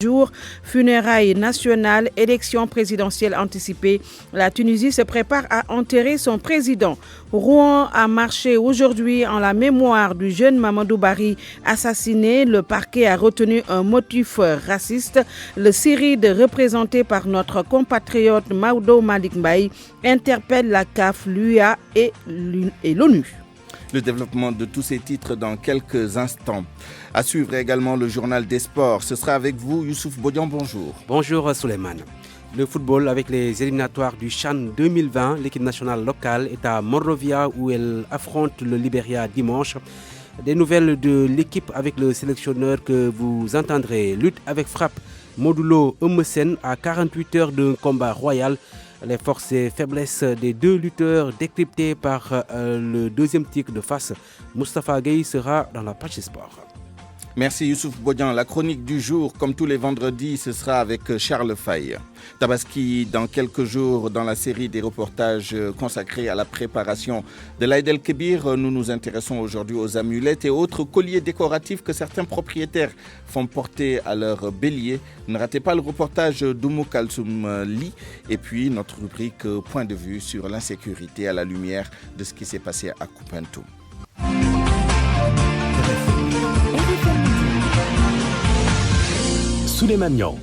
Jour, funérailles nationales, élections présidentielles anticipées, la Tunisie se prépare à enterrer son président. Rouen a marché aujourd'hui en la mémoire du jeune Mamadou Barry assassiné. Le parquet a retenu un motif raciste. Le Cyride, représenté par notre compatriote Maodo Malick Mbaye, interpelle la CAF, l'UA et l'ONU. Le développement de tous ces titres dans quelques instants. À suivre également le journal des sports. Ce sera avec vous, Youssouf Bodian, bonjour. Bonjour Souleymane. Le football avec les éliminatoires du CHAN 2020. L'équipe nationale locale est à Monrovia où elle affronte le Libéria dimanche. Des nouvelles de l'équipe avec le sélectionneur que vous entendrez. Lutte avec frappe. Modulo Eumesen à 48 heures d'un combat royal. Les forces et faiblesses des deux lutteurs décryptés par le deuxième tigre de face. Moustapha Gueye sera dans la page sport. Merci Youssouf Bodian. La chronique du jour, comme tous les vendredis, ce sera avec Charles Faye. Tabaski, dans quelques jours, dans la série des reportages consacrés à la préparation de l'Aïd el-Kébir, nous nous intéressons aujourd'hui aux amulettes et autres colliers décoratifs que certains propriétaires font porter à leur bélier. Ne ratez pas le reportage d'Oumou Kalsoum Li et puis notre rubrique Point de vue sur l'insécurité à la lumière de ce qui s'est passé à Koumpentoum. Souleymane Niang.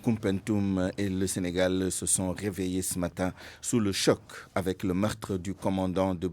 Koumpentoum et le Sénégal se sont réveillés ce matin sous le choc avec le meurtre du commandant de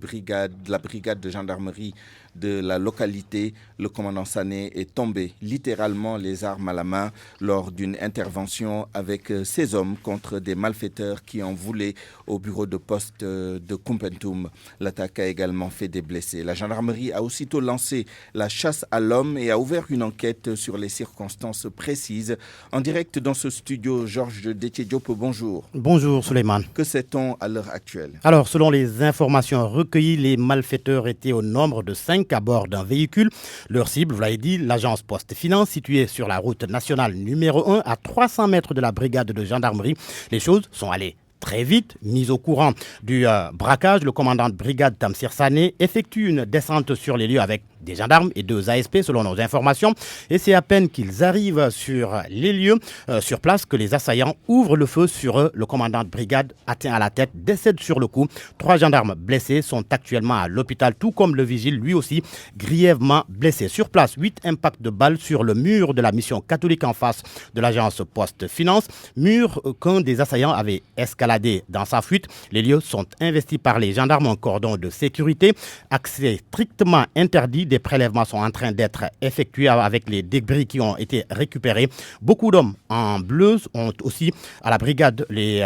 la brigade de gendarmerie de la localité. Le commandant Sané est tombé littéralement les armes à la main lors d'une intervention avec ses hommes contre des malfaiteurs qui en voulaient au bureau de poste de Koumpentoum. L'attaque a également fait des blessés. La gendarmerie a aussitôt lancé la chasse à l'homme et a ouvert une enquête sur les circonstances précises. En direct dans ce studio, Georges Détié-Diop, bonjour. Bonjour Souleymane. Que sait-on à l'heure actuelle? Alors, selon les informations recueillies, les malfaiteurs étaient au nombre de 5 à bord d'un véhicule. Leur cible, vous l'avez dit, l'agence Poste Finance, située sur la route nationale numéro 1 à 300 mètres de la brigade de gendarmerie. Les choses sont allées très vite. Mis au courant du braquage, le commandant de brigade Tamsir Sané effectue une descente sur les lieux avec des gendarmes et 2 ASP selon nos informations. Et c'est à peine qu'ils arrivent sur les lieux, sur place, que les assaillants ouvrent le feu sur eux. Le commandant de brigade, atteint à la tête, décède sur le coup. 3 gendarmes blessés sont actuellement à l'hôpital, tout comme le vigile, lui aussi grièvement blessé. Sur place, 8 impacts de balles sur le mur de la mission catholique en face de l'agence Poste Finance. Mur qu'un des assaillants avait escaladé dans sa fuite. Les lieux sont investis par les gendarmes en cordon de sécurité. Accès strictement interdit. Des prélèvements sont en train d'être effectués avec les débris qui ont été récupérés. Beaucoup d'hommes en bleu ont aussi à la brigade, les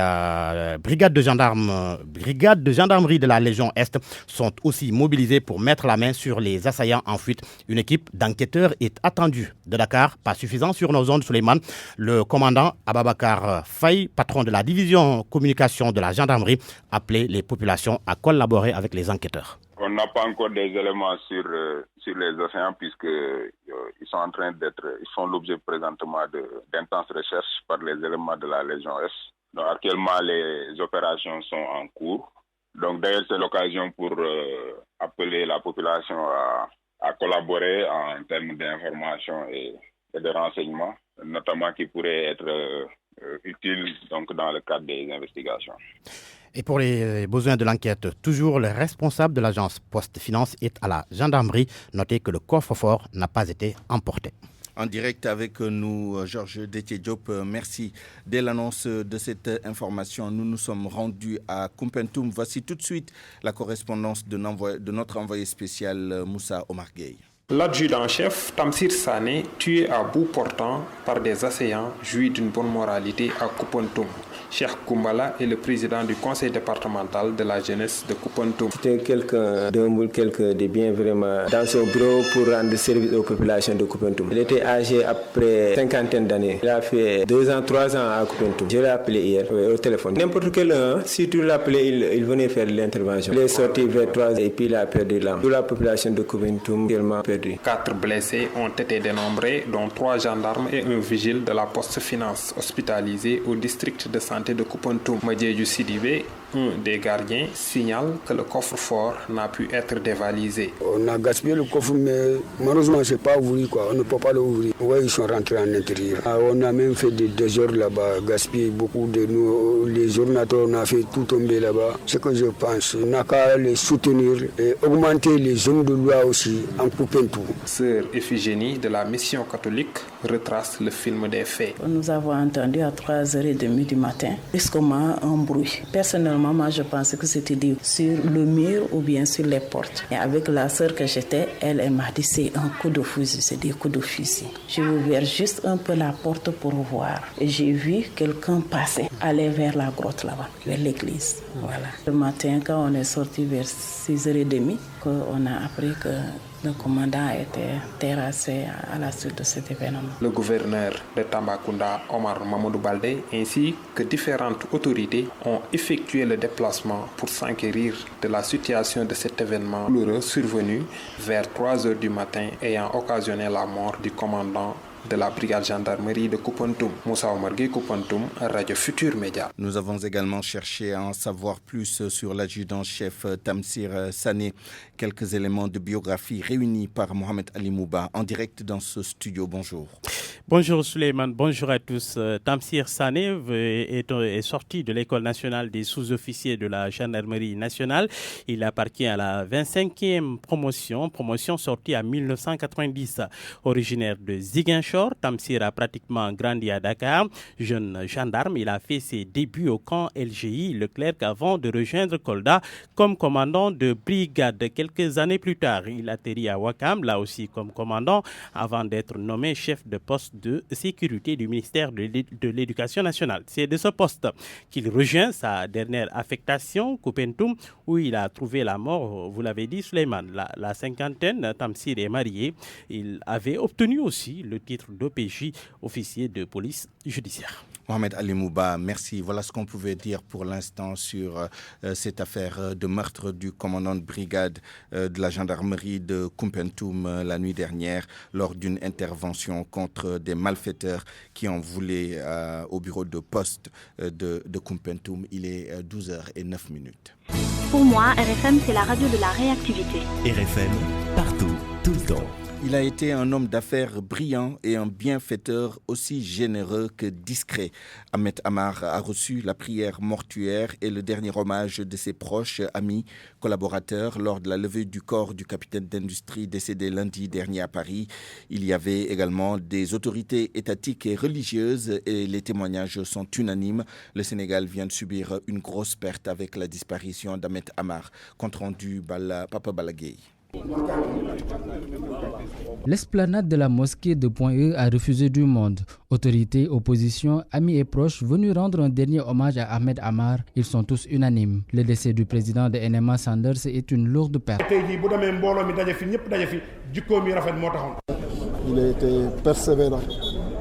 brigades de gendarmerie de la Légion Est sont aussi mobilisées pour mettre la main sur les assaillants en fuite. Une équipe d'enquêteurs est attendue de Dakar, pas suffisant sur nos zones Souleymane. Le commandant Ababakar Faye, patron de la division communication de la gendarmerie, appelait les populations à collaborer avec les enquêteurs. On n'a pas encore des éléments sur les océans puisque ils sont l'objet présentement d'intenses recherches par les éléments de la Légion Est. Donc actuellement les opérations sont en cours. Donc d'ailleurs c'est l'occasion pour appeler la population à collaborer en termes d'information et de renseignements, notamment qui pourraient être utiles donc dans le cadre des investigations. Et pour les besoins de l'enquête, toujours le responsable de l'agence Poste Finance est à la gendarmerie. Notez que le coffre-fort n'a pas été emporté. En direct avec nous, Georges Détié-Diop, merci. Dès l'annonce de cette information, nous nous sommes rendus à Koumpentoum. Voici tout de suite la correspondance de notre envoyé spécial Moussa Omar Gueye. L'adjudant-chef Tamsir Sané, tué à bout portant par des assaillants, jouit d'une bonne moralité à Koumpentoum. Cheikh Koumbala est le président du conseil départemental de la jeunesse de Koumpentoum. C'était quelqu'un d'humble, quelqu'un de bien vraiment dans son bureau pour rendre service aux populations de Koumpentoum. Il était âgé après 50 d'années. Il a fait 2 ans, 3 ans à Koumpentoum. Je l'ai appelé hier au téléphone. N'importe quel si tu l'appelais, il venait faire l'intervention. Il est sorti vers 3 et puis il a perdu l'âme. Toute la population de Koumpentoum a perdu. 4 blessés ont été dénombrés, dont 3 gendarmes et un vigile de la Poste Finance hospitalisés au district de santé de Koumpentoum. Madjedju Sidibé, Un des gardiens signale que le coffre-fort n'a pu être dévalisé. On a gaspillé le coffre, mais malheureusement, c'est pas ouvert, quoi. On ne peut pas l'ouvrir. Ouais, ils sont rentrés en intérieur. On a même fait des désordres là-bas, gaspillé beaucoup de nous. Les ordinateurs, on a fait tout tomber là-bas. Ce que je pense, on n'a qu'à les soutenir et augmenter les hommes de loi aussi en coupant tout. Sœur Iphigénie de la mission catholique retrace le film des faits. Nous avons entendu à 3h30 du matin, brusquement un bruit. Personnellement, moi je pensais que c'était dit sur le mur ou bien sur les portes. Et avec la sœur que j'étais, elle m'a dit c'est un coup de fusil, c'est des coups de fusil. J'ai ouvert juste un peu la porte pour voir. Et j'ai vu quelqu'un passer, aller vers la grotte là-bas, vers l'église. Voilà. Le matin, quand on est sorti vers 6h30, on a appris que le commandant a été terrassé à la suite de cet événement. Le gouverneur de Tambacounda, Omar Mamadou Baldé, ainsi que différentes autorités ont effectué le déplacement pour s'enquérir de la situation de cet événement douloureux survenu vers 3h du matin ayant occasionné la mort du commandant de la brigade gendarmerie de Koupentoum. Moussa Omargui, Koupentoum, Radio Futur Média. Nous avons également cherché à en savoir plus sur l'adjudant-chef Tamsir Sané. Quelques éléments de biographie réunis par Mohamed Ali Mouba en direct dans ce studio. Bonjour. Bonjour Souleymane, bonjour à tous. Tamsir Sané est sorti de l'École nationale des sous-officiers de la gendarmerie nationale. Il appartient à la 25e promotion sortie en 1990. Originaire de Ziguinchor, Tamsir a pratiquement grandi à Dakar. Jeune gendarme, il a fait ses débuts au camp LGI Leclerc avant de rejoindre Kolda comme commandant de brigade. Quelques années plus tard, il atterrit à Ouakam, là aussi comme commandant, avant d'être nommé chef de poste de sécurité du ministère de l'Éducation nationale. C'est de ce poste qu'il rejoint sa dernière affectation, Koupentoum, où il a trouvé la mort, vous l'avez dit Souleymane, la cinquantaine. Tamsir est marié. Il avait obtenu aussi le titre d'OPJ, officier de police judiciaire. Mohamed Ali Mouba, merci. Voilà ce qu'on pouvait dire pour l'instant sur cette affaire de meurtre du commandant de brigade de la gendarmerie de Koupentoum la nuit dernière lors d'une intervention contre des malfaiteurs qui en voulaient au bureau de poste de Koupentoum. Il est 12h09. Pour moi, RFM, c'est la radio de la réactivité. RFM, partout, tout le temps. Il a été un homme d'affaires brillant et un bienfaiteur aussi généreux que discret. Ahmed Amar a reçu la prière mortuaire et le dernier hommage de ses proches, amis, collaborateurs lors de la levée du corps du capitaine d'industrie décédé lundi dernier à Paris. Il y avait également des autorités étatiques et religieuses et les témoignages sont unanimes. Le Sénégal vient de subir une grosse perte avec la disparition d'Ahmed Amar. Compte rendu Papa Balagay. L'esplanade de la mosquée de Point-E a refusé du monde. Autorités, opposition, amis et proches venus rendre un dernier hommage à Ahmed Amar, ils sont tous unanimes. Le décès du président de NMA Sanders est une lourde perte. Il a été persévérant,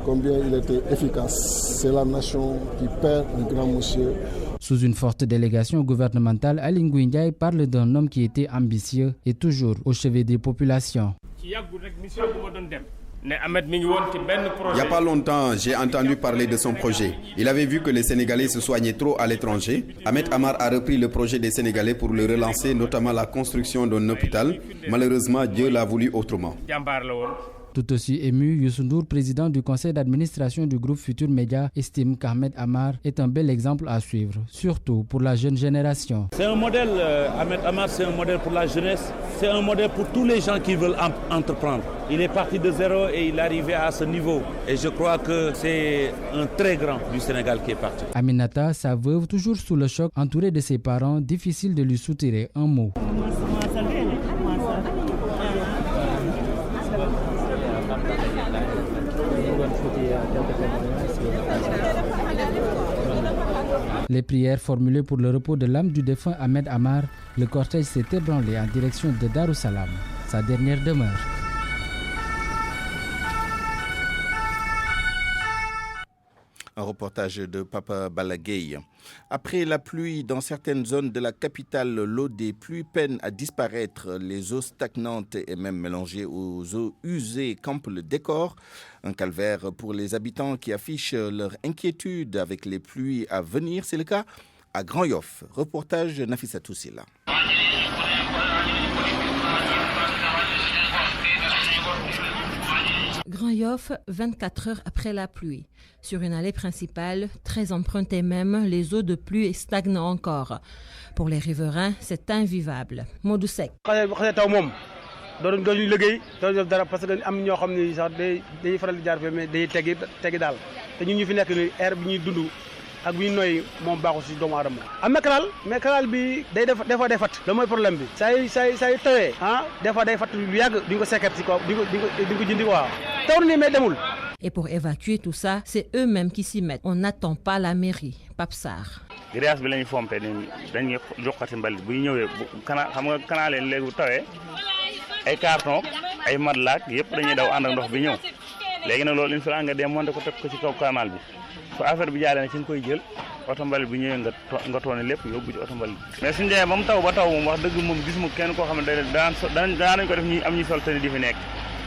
combien il était efficace. C'est la nation qui perd un grand monsieur. Sous une forte délégation gouvernementale, Aly Ngouille Ndiaye parle d'un homme qui était ambitieux et toujours au chevet des populations. Il n'y a pas longtemps, j'ai entendu parler de son projet. Il avait vu que les Sénégalais se soignaient trop à l'étranger. Ahmed Amar a repris le projet des Sénégalais pour le relancer, notamment la construction d'un hôpital. Malheureusement, Dieu l'a voulu autrement. Tout aussi ému, Youssou Ndour, président du conseil d'administration du groupe Futur Média, estime qu'Ahmed Amar est un bel exemple à suivre, surtout pour la jeune génération. C'est un modèle, Ahmed Amar, c'est un modèle pour la jeunesse, c'est un modèle pour tous les gens qui veulent entreprendre. Il est parti de zéro et il est arrivé à ce niveau. Et je crois que c'est un très grand du Sénégal qui est parti. Aminata, sa veuve, toujours sous le choc, entourée de ses parents, difficile de lui soutirer un mot. Les prières formulées pour le repos de l'âme du défunt Ahmed Amar, le cortège s'est ébranlé en direction de Darussalam, sa dernière demeure. Un reportage de Papa Balagay. Après la pluie, dans certaines zones de la capitale, l'eau des pluies peine à disparaître. Les eaux stagnantes et même mélangées aux eaux usées campent le décor. Un calvaire pour les habitants qui affichent leur inquiétude avec les pluies à venir. C'est le cas à Grand Yoff. Reportage Nafissatou Silla. Grand Yoff, 24 heures après la pluie. Sur une allée principale, très empruntée même, les eaux de pluie stagnent encore. Pour les riverains, c'est invivable. Modou Seck. doon ñu liggéey doon dara parce que am ñoo xam ne sax day faral di jaar mais day teggi daal te ñun ñu fi nekk ni air bi ñuy dund ak bi ñuy noyyi moom baaxul si doomu aadama am na canal mais canal bi day def des fois day fatt loolu mooy problème bi saa yu tawee des fois day fatt lu yàgg duñ ko sekkat si kaw duñ ko jëndi quoi taw ni mais demul. Et pour évacuer tout ça, c'est eux-mêmes qui s'y mettent. On n'attend pas la mairie. Pape Sarr. grâce bi lañu fompé dañuy joxati mbalit bu ñëwee xam nga canal leen léegi bu tawee ay carton ay madlaak yëpp dañuy daw ànd ak ndox bi ñëw léegi nag loolu il faut nga démonter ko teg ko ci kaw canal bi fu affaire bi jaalee ne ci nga koy jël oto mbalit bi ñëwee nga toone lépp yóbbu ci oto mbalit bi mais suñu demee ba mu taw moom wax dëgg moom gisuma kenn koo xam ne danañ ko def ñi am ñu sol tane di fi nekk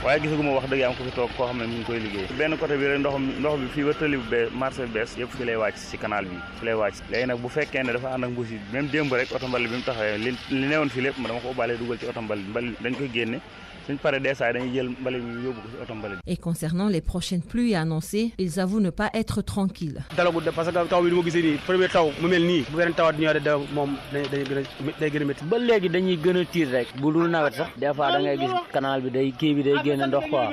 waaye gisaguma wax dëgg am ko fi toog koo xam ne mi ngi koy liggéey benn côté bi rek ndox bi fii ba tëli bu marché bu bees yëpp fi lay wàcc ci canal bi fi lay wàcc léegi nag bu fekkee ne dafa ànd ak mbuus yi même démb rek oto mbalit bi mu taxawee li newoon fii lépp dama ko bàlee dugal ci oto mbalit dañ koy génne suñ paree des saa dañuy jël mbalit bi yóbbu ko ci oto mbalit. Et concernant les prochaines pluies annoncées, ils avouent ne pas être tranquilles. dalagul parce que taw bi ni ma gisee nii premier taw mu mel nii bu beneen tawaat ñëwee da moom day gën a métti. ba léegi dañuy gën a tiir rek bu dul nawet sax des fois da ngay gis canal bi day génne ndox quoi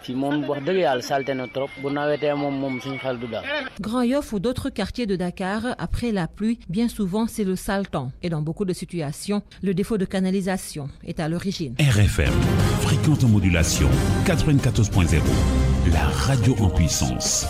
ci moom wax dëgg yàlla salte na trop bu nawetee moom suñu xel du daal. Grand Yoff ou d'autres quartiers de Dakar, après la pluie, bien souvent c'est le sale temps. Et dans beaucoup de situations, le défaut de canalisation est à l'origine. RFM, fréquente modulation 94.0, la radio en puissance.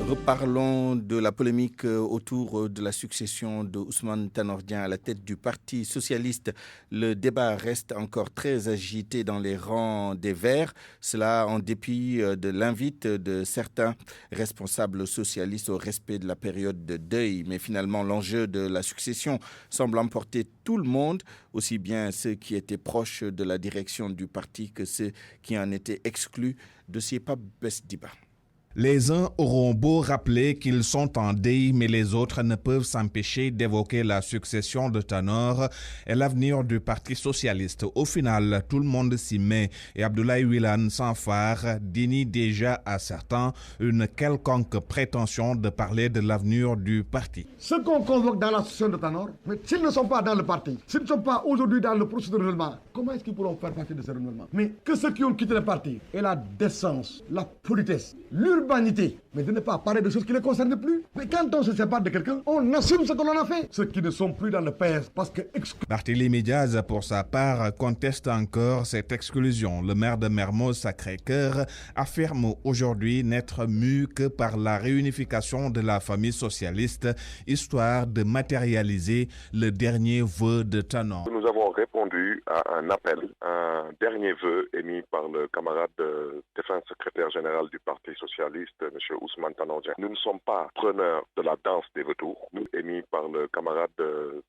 Reparlons de la polémique autour de la succession de Ousmane Tanor Dieng à la tête du Parti socialiste. Le débat reste encore très agité dans les rangs des Verts. Cela en dépit de l'invite de certains responsables socialistes au respect de la période de deuil. Mais finalement, l'enjeu de la succession semble emporter tout le monde, aussi bien ceux qui étaient proches de la direction du parti que ceux qui en étaient exclus. Dossier Pape Besdiba. Les uns auront beau rappeler qu'ils sont en deuil, mais les autres ne peuvent s'empêcher d'évoquer la succession de Tanor et l'avenir du Parti socialiste. Au final, tout le monde s'y met et Abdoulaye Wilane, sans phare, dénie déjà à certains une quelconque prétention de parler de l'avenir du parti. Ceux qu'on convoque dans la succession de Tanor, mais s'ils ne sont pas dans le parti, s'ils ne sont pas aujourd'hui dans le processus de renouvellement, comment est-ce qu'ils pourront faire partie de ce renouvellement? Mais que ceux qui ont quitté le parti aient la décence, la politesse, l'urbanité, mais de ne pas parler de choses qui ne les concernent plus. Mais quand on se sépare de quelqu'un, on assume ce qu'on en a fait. Ceux qui ne sont plus dans le PS parce que... Barthélémy Diaz, pour sa part, conteste encore cette exclusion. Le maire de Mermoz Sacré-Cœur affirme aujourd'hui n'être mu que par la réunification de la famille socialiste, histoire de matérialiser le dernier vœu de Tanor. Nous avons répondu à un appel, un dernier vœu émis par le camarade défunt secrétaire général du Parti socialiste, M. Ousmane Tanor Dieng. Nous ne sommes pas preneurs de la danse des vautours, nous émis par le camarade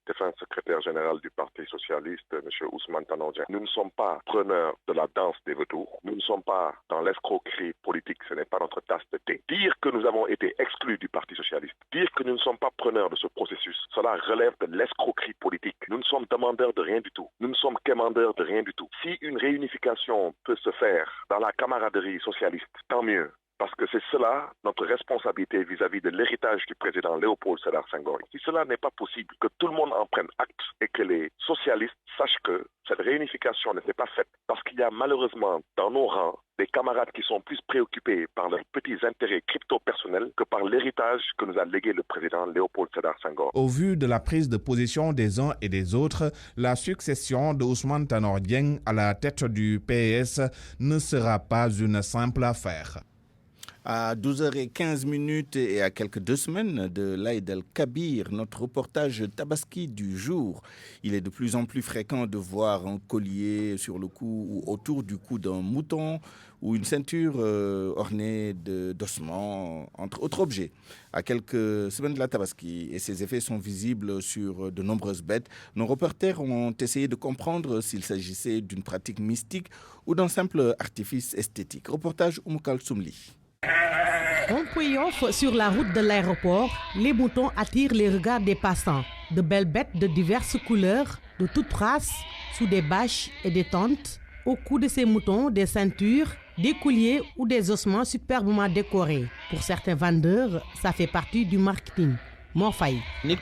défunt secrétaire général du Parti socialiste, M. Ousmane Tanor Dieng. Nous ne sommes pas preneurs de la danse des vautours, nous ne sommes pas dans l'escroquerie politique, ce n'est pas notre tasse de thé. Dire que nous avons été exclus du Parti socialiste, dire que nous ne sommes pas preneurs de ce processus, cela relève de l'escroquerie politique. Nous ne sommes demandeurs de rien du tout, nous ne sommes quémandeurs de rien du tout. Si une réunification peut se faire dans la camaraderie socialiste, tant mieux. Parce que c'est cela notre responsabilité vis-à-vis de l'héritage du président Léopold Sédar Senghor. Si cela n'est pas possible, que tout le monde en prenne acte et que les socialistes sachent que cette réunification ne s'est pas faite parce qu'il y a malheureusement dans nos rangs des camarades qui sont plus préoccupés par leurs petits intérêts crypto-personnels que par l'héritage que nous a légué le président Léopold Sédar Senghor. Au vu de la prise de position des uns et des autres, la succession de Ousmane Tanor Dieng à la tête du PS ne sera pas une simple affaire. À 12h15 et à quelques 2 semaines de l'Aïd el-Kabir, notre reportage Tabaski du jour. Il est de plus en plus fréquent de voir un collier sur le cou ou autour du cou d'un mouton ou une ceinture ornée d'ossements, entre autres objets. À quelques semaines de la Tabaski, et ses effets sont visibles sur de nombreuses bêtes, nos reporters ont essayé de comprendre s'il s'agissait d'une pratique mystique ou d'un simple artifice esthétique. Reportage Oumoukal Soumli. En Puyoff, sur la route de l'aéroport, les moutons attirent les regards des passants. De belles bêtes de diverses couleurs, de toutes races, sous des bâches et des tentes. Au cou de ces moutons, des ceintures, des colliers ou des ossements superbement décorés. Pour certains vendeurs, ça fait partie du marketing. Le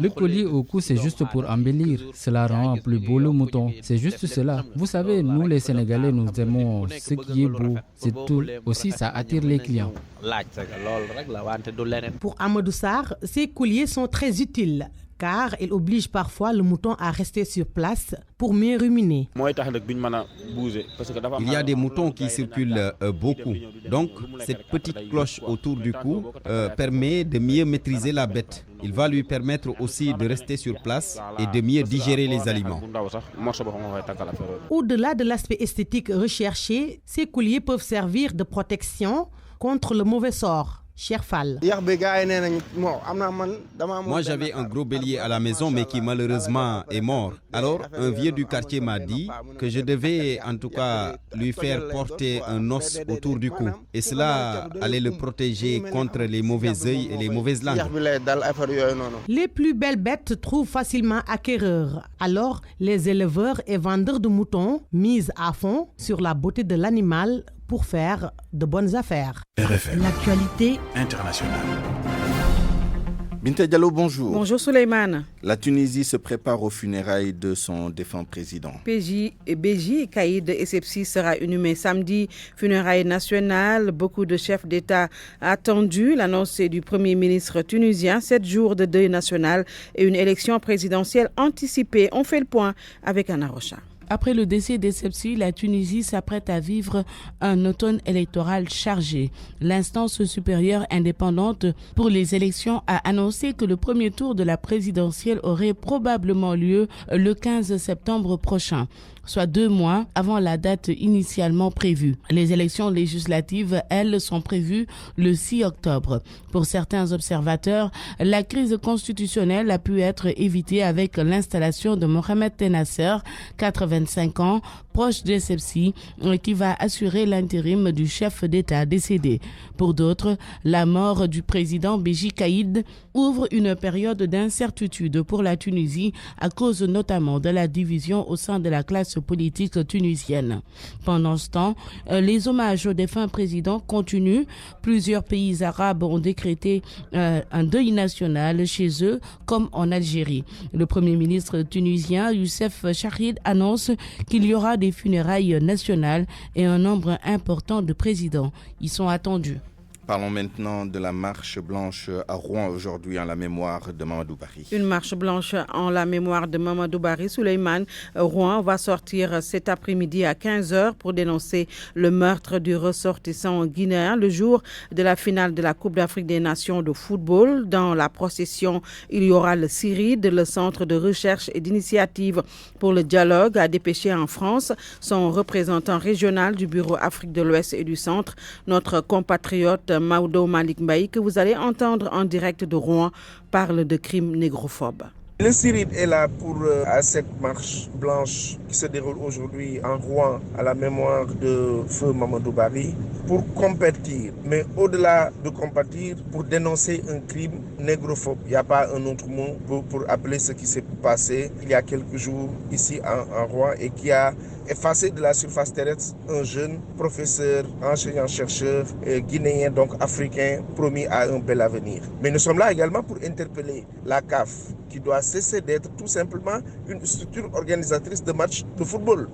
collier au cou, c'est juste pour embellir. Cela rend plus beau le mouton. C'est juste cela. Vous savez, nous les Sénégalais, nous aimons ce qui est beau. C'est tout. Aussi, ça attire les clients. Pour Amadou Sarr, ces colliers sont très utiles, car ils obligent parfois le mouton à rester sur place pour mieux ruminer. Il y a des moutons qui circulent beaucoup. Donc, cette petite cloche autour du cou permet de mieux maîtriser la bête. Il va lui permettre aussi de rester sur place et de mieux digérer les aliments. Au-delà de l'aspect esthétique recherché, ces colliers peuvent servir de protection contre le mauvais sort. Moi, j'avais un gros bélier à la maison, mais qui malheureusement est mort. Alors, un vieux du quartier m'a dit que je devais en tout cas lui faire porter un os autour du cou. Et cela allait le protéger contre les mauvais œils et les mauvaises langues. Les plus belles bêtes trouvent facilement acquéreurs. Alors, les éleveurs et vendeurs de moutons misent à fond sur la beauté de l'animal pour faire de bonnes affaires. RFM. L'actualité internationale. Binta Diallo, bonjour. Bonjour Souleymane. La Tunisie se prépare aux funérailles de son défunt président. Béji Caïd Essebsi sera inhumé samedi. Funérailles nationales, beaucoup de chefs d'État attendus. L'annonce est du Premier ministre tunisien, 7 jours de deuil national et une élection présidentielle anticipée. On fait le point avec Anna Rocha. Après le décès d'Essebsi, la Tunisie s'apprête à vivre un automne électoral chargé. L'instance supérieure indépendante pour les élections a annoncé que le premier tour de la présidentielle aurait probablement lieu le 15 septembre prochain, soit 2 mois avant la date initialement prévue. Les élections législatives, elles, sont prévues le 6 octobre. Pour certains observateurs, la crise constitutionnelle a pu être évitée avec l'installation de Mohamed Tenasser, 85 ans, proche d'Essebsi, qui va assurer l'intérim du chef d'État décédé. Pour d'autres, la mort du président Béji Caïd ouvre une période d'incertitude pour la Tunisie à cause notamment de la division au sein de la classe politique tunisienne. Pendant ce temps, les hommages au défunt président continuent. Plusieurs pays arabes ont décrété un deuil national chez eux, comme en Algérie. Le Premier ministre tunisien, Youssef Chahid, annonce qu'il y aura des funérailles nationales et un nombre important de présidents y sont attendus. Parlons maintenant de la marche blanche à Rouen aujourd'hui en la mémoire de Mamadou Barry. Une marche blanche en la mémoire de Mamadou Barry. Souleymane, Rouen va sortir cet après-midi à 15h pour dénoncer le meurtre du ressortissant guinéen le jour de la finale de la Coupe d'Afrique des Nations de football. Dans la procession, il y aura le CIRID, le Centre de recherche et d'initiative pour le dialogue, a dépêché en France son représentant régional du Bureau Afrique de l'Ouest et du Centre, notre compatriote Maodo Malik Mbaye, que vous allez entendre en direct de Rouen, parle de crimes négrophobes. Le CIRID est là pour à cette marche blanche qui se déroule aujourd'hui en Rouen à la mémoire de feu Mamadou Barry pour compatir, mais au-delà de compatir, pour dénoncer un crime négrophobe. Il n'y a pas un autre mot pour appeler ce qui s'est passé il y a quelques jours ici en Rouen et qui a effacé de la surface terrestre un jeune professeur, enseignant-chercheur guinéen, donc africain, promis à un bel avenir. Mais nous sommes là également pour interpeller la CAF, qui doit cesser d'être tout simplement une structure organisatrice de matchs de football.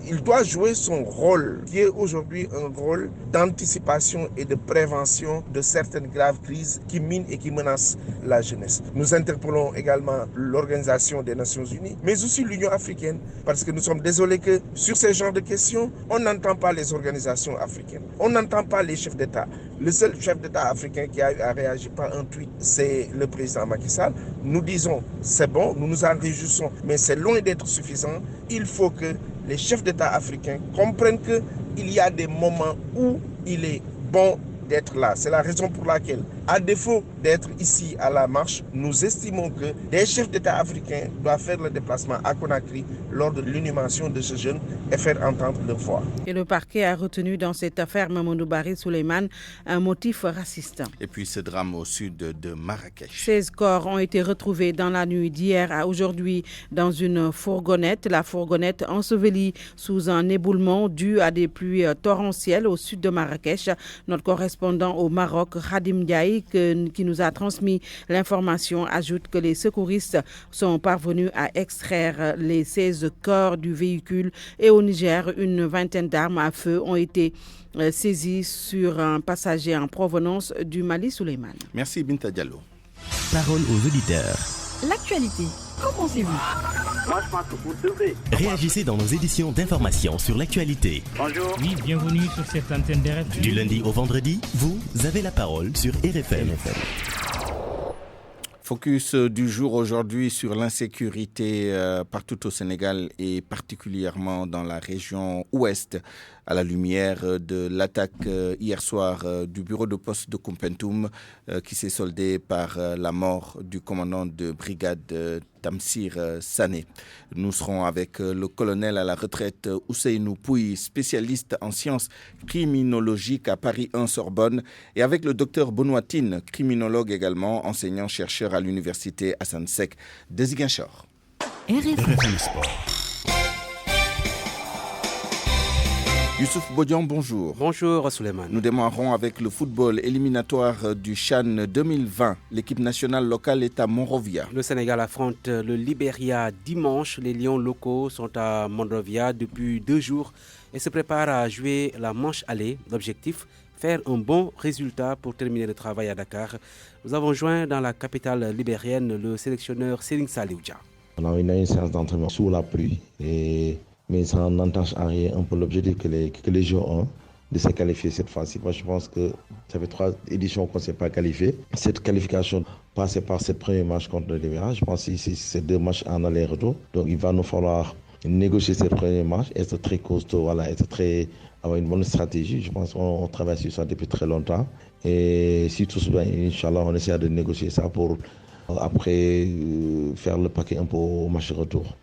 Il doit jouer son rôle, qui est aujourd'hui un rôle d'anticipation et de prévention de certaines graves crises qui minent et qui menacent la jeunesse. Nous interpellons également l'Organisation des Nations Unies, mais aussi l'Union africaine, parce que nous sommes désolés que sur ces genres de questions, on n'entend pas les organisations africaines, on n'entend pas les chefs d'État. Le seul chef d'État africain qui a réagi par un tweet, c'est le président Macky Sall. Nous disons, c'est bon, nous nous en réjouissons, mais c'est loin d'être suffisant. Il faut que les chefs d'État africains comprennent qu'il y a des moments où il est bon d'être là. C'est la raison pour laquelle À défaut d'être ici à la marche, nous estimons que des chefs d'État africains doivent faire le déplacement à Conakry lors de l'inhumation de ce jeune et faire entendre leur voix. Et le parquet a retenu dans cette affaire Mamadou Barry Souleymane un motif raciste. Et puis ce drame au sud de Marrakech. 16 corps ont été retrouvés dans la nuit d'hier à aujourd'hui dans une fourgonnette. La fourgonnette ensevelie sous un éboulement dû à des pluies torrentielles au sud de Marrakech. Notre correspondant au Maroc, Khadim Ndiaye, qui nous a transmis l'information, ajoute que les secouristes sont parvenus à extraire les 16 corps du véhicule. Et au Niger, une vingtaine d'armes à feu ont été saisies sur un passager en provenance du Mali. Souleymane. Merci Binta Diallo. Parole aux auditeurs. L'actualité, qu'en pensez-vous? Moi, je pense que vous devez. Réagissez dans nos éditions d'information sur l'actualité. Bonjour. Oui, bienvenue sur cette antenne d'RFM. Du lundi au vendredi, vous avez la parole sur RFM. Focus du jour aujourd'hui sur l'insécurité partout au Sénégal et particulièrement dans la région ouest, à la lumière de l'attaque hier soir du bureau de poste de Koumpentoum qui s'est soldée par la mort du commandant de brigade Tamsir Sané. Nous serons avec le colonel à la retraite Ousseynou Pouy, spécialiste en sciences criminologiques à Paris 1 Sorbonne, et avec le docteur Benoît Tine, criminologue également, enseignant-chercheur à l'université Hassan Sek de Ziguinchor. RFM Sport. Youssouf Bodian, bonjour. Bonjour Souleymane. Nous démarrons avec le football éliminatoire du CHAN 2020. L'équipe nationale locale est à Monrovia. Le Sénégal affronte le Libéria dimanche. Les Lions locaux sont à Monrovia depuis 2 jours et se préparent à jouer la manche aller. L'objectif, faire un bon résultat pour terminer le travail à Dakar. Nous avons joint dans la capitale libérienne le sélectionneur Serigne Saliou Dia. On a une séance d'entraînement sous la pluie mais ça n'entache à rien un peu l'objectif que les joueurs ont de se qualifier cette fois-ci. Moi, je pense que ça fait 3 éditions qu'on ne s'est pas qualifié. Cette qualification passait par cette première match contre le Libéria. Je pense que c'est 2 matchs en aller-retour. Donc il va nous falloir négocier cette première match, être très costaud, avoir une bonne stratégie. Je pense qu'on travaille sur ça depuis très longtemps. Et si tout se passe bien, Inch'Allah, on essaie de négocier ça pour après faire le paquet un peu au match retour.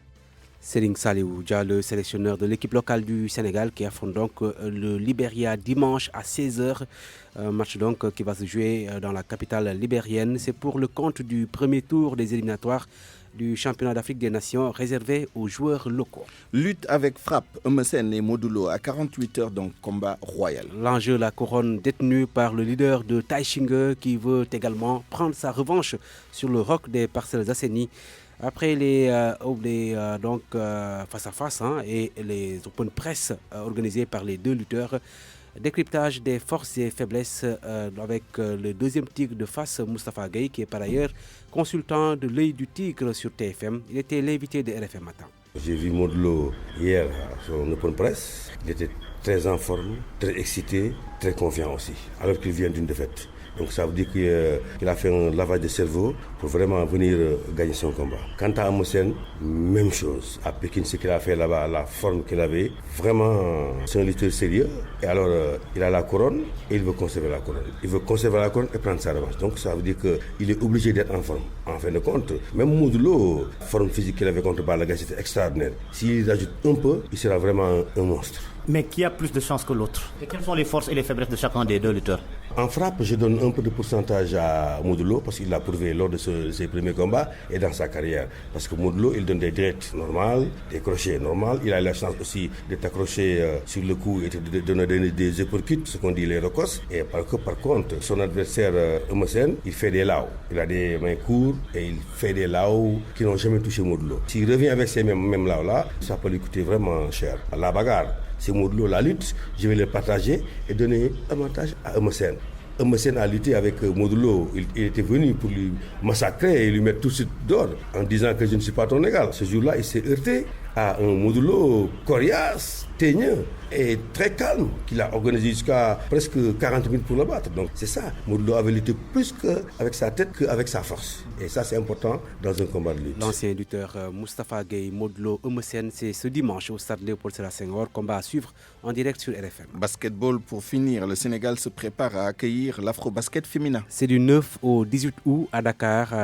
Serigne Saliou Dia, le sélectionneur de l'équipe locale du Sénégal qui affronte donc le Libéria dimanche à 16h. Un match donc qui va se jouer dans la capitale libérienne. C'est pour le compte du premier tour des éliminatoires du championnat d'Afrique des Nations réservé aux joueurs locaux. Lutte avec frappe, Eumeu et Modulo à 48 heures d'un combat royal. L'enjeu, la couronne détenue par le leader de Taïchingue qui veut également prendre sa revanche sur le roc des Parcelles Assainies. Après les face-à-face et les open press organisés par les 2 lutteurs, décryptage des forces et faiblesses avec le deuxième tigre de face, Moustapha Gueye, qui est par ailleurs consultant de l'œil du tigre sur TFM. Il était l'invité de RFM Matin. J'ai vu Modulo hier à son open press. Il était très en forme, très excité, très confiant aussi, alors qu'il vient d'une défaite. Donc ça veut dire qu'il a fait un lavage de cerveau pour vraiment venir gagner son combat. Quant à Amoussène, même chose. À Pékin, ce qu'il a fait là-bas, la forme qu'il avait, vraiment, c'est un lutteur sérieux. Et alors, il a la couronne et il veut conserver la couronne. Il veut conserver la couronne et prendre sa revanche. Donc ça veut dire qu'il est obligé d'être en forme. En fin de compte, même Modulo, forme physique qu'il avait contre Balaga, c'était extraordinaire. S'il ajoute un peu, il sera vraiment un monstre. Mais qui a plus de chance que l'autre? Et quelles sont les forces et les faiblesses de chacun des 2 lutteurs? En frappe, je donne un peu de pourcentage à Modulo parce qu'il l'a prouvé lors de ses premiers combats et dans sa carrière. Parce que Modulo, il donne des directs normales, des crochets normaux. Il a la chance aussi de t'accrocher sur le cou et de donner des uppercuts, ce qu'on dit les rocos. Et par contre, son adversaire Eumeu, il fait des laos. Il a des mains courtes et il fait des laos qui n'ont jamais touché Modulo. S'il revient avec ces mêmes laos-là, ça peut lui coûter vraiment cher. La bagarre, c'est Modulo, la lutte, je vais le partager et donner avantage à Eumeu. Eumeu a lutté avec Modulo. Il était venu pour lui massacrer et lui mettre tout de suite dehors en disant que je ne suis pas ton égal. Ce jour-là, il s'est heurté à un modulo coriace, teigneux et très calme, qu'il a organisé jusqu'à presque 40 000 pour le battre. Donc c'est ça, Modou avait lutté plus avec sa tête qu'avec sa force. Et ça c'est important dans un combat de lutte. L'ancien lutteur Moustapha Gueye, Modou Eumeu Sène, c'est ce dimanche au stade Léopold Sédar Senghor, combat à suivre en direct sur RFM. Basketball pour finir, le Sénégal se prépare à accueillir l'Afro-Basket féminin. C'est du 9 au 18 août à Dakar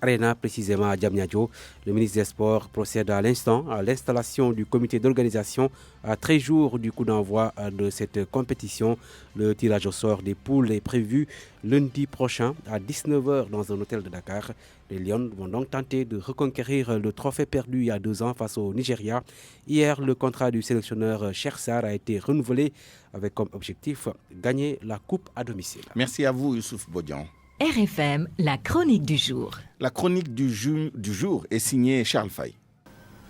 Arena précisément à Diamniadio. Le ministre des Sports procède à l'instant à l'installation du comité d'organisation à 13 jours du coup d'envoi de cette compétition. Le tirage au sort des poules est prévu lundi prochain à 19h dans un hôtel de Dakar. Les Lions vont donc tenter de reconquérir le trophée perdu il y a 2 ans face au Nigeria. Hier, le contrat du sélectionneur Cheikh Sarr a été renouvelé avec comme objectif gagner la coupe à domicile. Merci à vous, Youssouf Bodian. RFM, la chronique du jour. La chronique du jour est signée Charles Faye.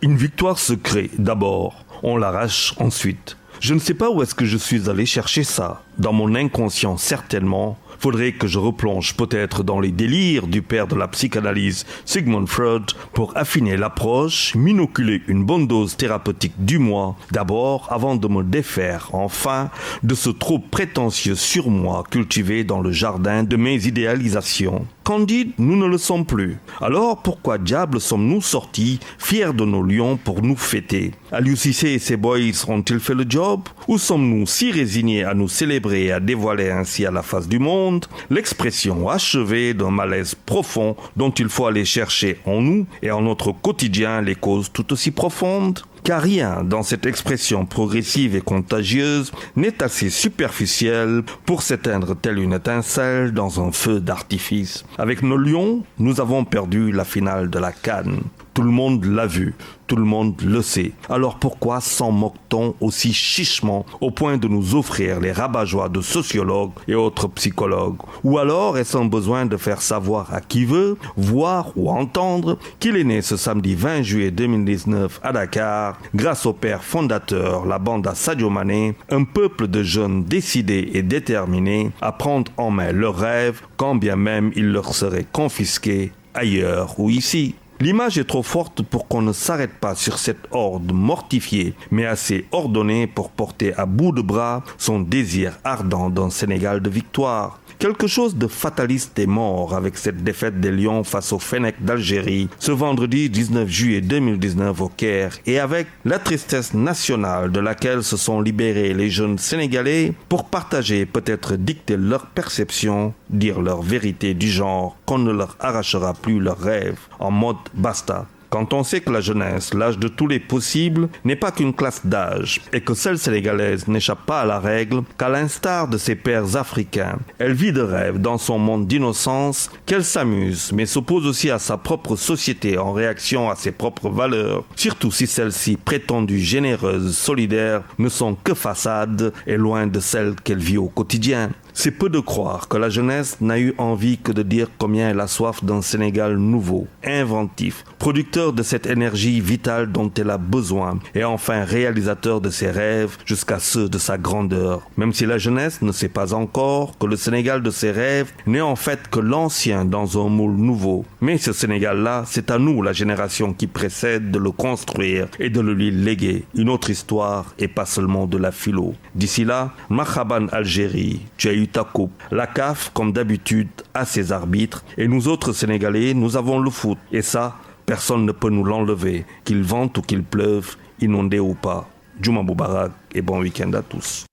Une victoire se crée d'abord, on l'arrache ensuite. Je ne sais pas où est-ce que je suis allé chercher ça. Dans mon inconscient, certainement. Faudrait que je replonge peut-être dans les délires du père de la psychanalyse, Sigmund Freud, pour affiner l'approche, m'inoculer une bonne dose thérapeutique du moi, d'abord avant de me défaire enfin de ce trop prétentieux surmoi cultivé dans le jardin de mes idéalisations. Candide, nous ne le sommes plus. Alors pourquoi diable sommes-nous sortis, fiers de nos lions pour nous fêter? Aliou Cissé et ses boys ont-ils fait le job? Ou sommes-nous si résignés à nous célébrer et à dévoiler ainsi à la face du monde l'expression achevée d'un malaise profond dont il faut aller chercher en nous et en notre quotidien les causes tout aussi profondes? Car rien dans cette expression progressive et contagieuse n'est assez superficiel pour s'éteindre telle une étincelle dans un feu d'artifice. Avec nos lions, nous avons perdu la finale de la CAN. Tout le monde l'a vu, tout le monde le sait. Alors pourquoi s'en moque-t-on aussi chichement au point de nous offrir les rabat-joie de sociologues et autres psychologues? Ou alors est-ce un besoin de faire savoir à qui veut, voir ou entendre qu'il est né ce samedi 20 juillet 2019 à Dakar, grâce au père fondateur, la bande à Sadio Mané, un peuple de jeunes décidés et déterminés à prendre en main leurs rêves, quand bien même ils leur seraient confisqués ailleurs ou ici. L'image est trop forte pour qu'on ne s'arrête pas sur cette horde mortifiée, mais assez ordonnée pour porter à bout de bras son désir ardent d'un Sénégal de victoire. Quelque chose de fataliste est mort avec cette défaite des Lions face au Fennec d'Algérie ce vendredi 19 juillet 2019 au Caire, et avec la tristesse nationale de laquelle se sont libérés les jeunes Sénégalais pour partager, peut-être dicter leur perception, dire leur vérité du genre qu'on ne leur arrachera plus leurs rêves en mode basta. Quand on sait que la jeunesse, l'âge de tous les possibles, n'est pas qu'une classe d'âge et que celle sénégalaise n'échappe pas à la règle, qu'à l'instar de ses pères africains, elle vit de rêve dans son monde d'innocence, qu'elle s'amuse mais s'oppose aussi à sa propre société en réaction à ses propres valeurs, surtout si celles-ci prétendues généreuses, solidaires, ne sont que façades et loin de celles qu'elle vit au quotidien. C'est peu de croire que la jeunesse n'a eu envie que de dire combien elle a soif d'un Sénégal nouveau, inventif, producteur de cette énergie vitale dont elle a besoin et enfin réalisateur de ses rêves jusqu'à ceux de sa grandeur. Même si la jeunesse ne sait pas encore que le Sénégal de ses rêves n'est en fait que l'ancien dans un moule nouveau. Mais ce Sénégal-là, c'est à nous, la génération qui précède, de le construire et de le lui léguer. Une autre histoire et pas seulement de la philo. D'ici là, Marhaban Algérie, tu as eu ta coupe. La CAF, comme d'habitude, a ses arbitres et nous autres Sénégalais, nous avons le foot. Et ça, personne ne peut nous l'enlever, qu'il vente ou qu'il pleuve, inondé ou pas. Juma Moubarak et bon week-end à tous.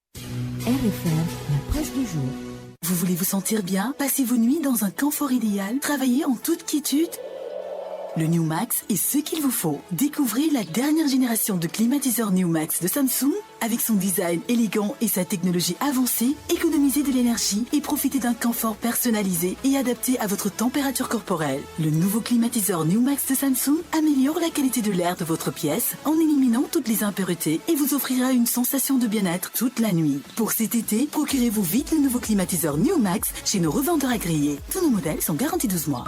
RFM, la presse du jour. Vous voulez vous sentir bien? Passez vos nuits dans un confort idéal? Travaillez en toute quiétude? Le New Max est ce qu'il vous faut. Découvrez la dernière génération de climatiseurs New Max de Samsung. Avec son design élégant et sa technologie avancée, économisez de l'énergie et profitez d'un confort personnalisé et adapté à votre température corporelle. Le nouveau climatiseur New Max de Samsung améliore la qualité de l'air de votre pièce en éliminant toutes les impuretés et vous offrira une sensation de bien-être toute la nuit. Pour cet été, procurez-vous vite le nouveau climatiseur New Max chez nos revendeurs agréés. Tous nos modèles sont garantis 12 mois.